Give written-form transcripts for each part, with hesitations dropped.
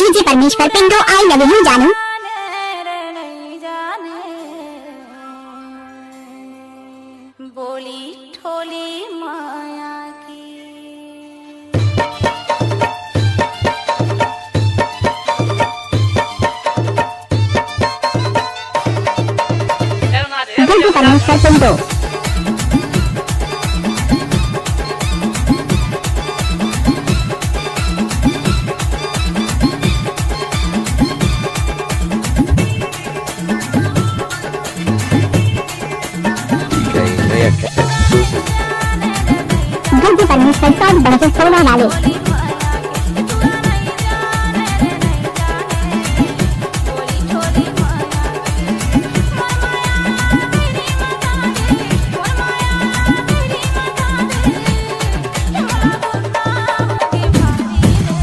DJ परमेश्वर पिंडो I love you जानू। बोली ठोली माया की डीजे परमेश्वर पिंडो डीजे परमेश्वर साथ बजे 16 वाले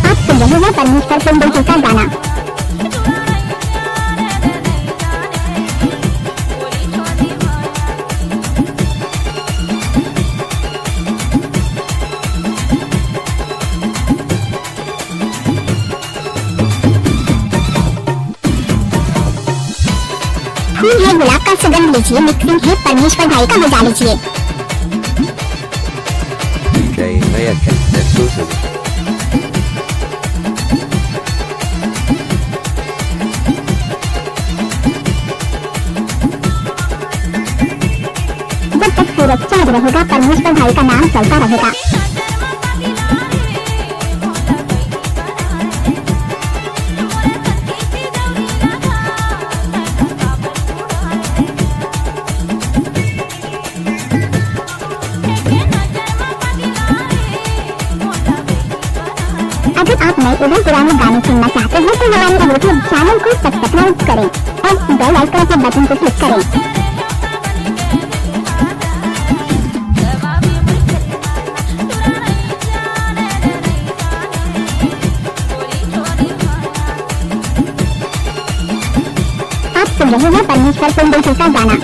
आप सुन रहे हैं परमेश्वर पिंडो जी का गाना। फूल है गुलाब का सुगंध लीजिए, मिक्सिंग है परमेश्वर भाई का मजा लीजिए। जब तक सूरज चाँद रहेगा परमेश्वर भाई का नाम चलता रहेगा। अगर आप नए एवं पुराने गाने सुनना चाहते हैं तो हमारे यूट्यूब चैनल को सब्सक्राइब करें और बेल आइकन के बटन को क्लिक करें। आप सुन रहे हैं परमेश्वर पिंडो जी का गाना।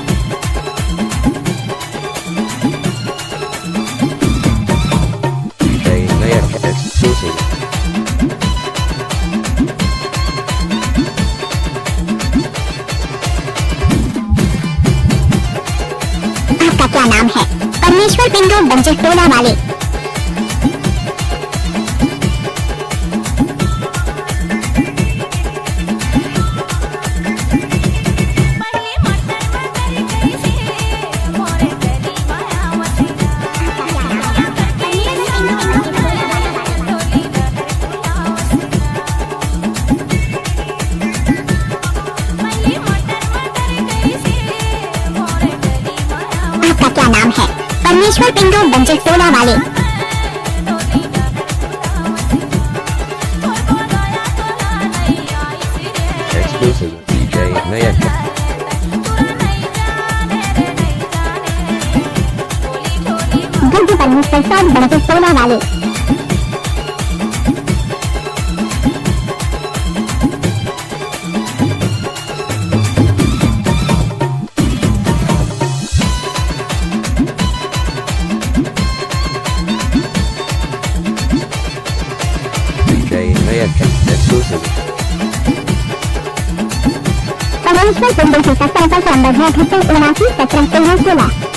आपका क्या नाम है? परमेश्वर पिंडो बंजे 16 वाले। आपका क्या नाम है? परमेश्वर पिंडो बंजे 16 वाले। डीजे परमेश्वर साथ बंजे 16 वाले। परमेश्वर पिंडो जी का संपर्क नंबर है 78 79 17 13 16।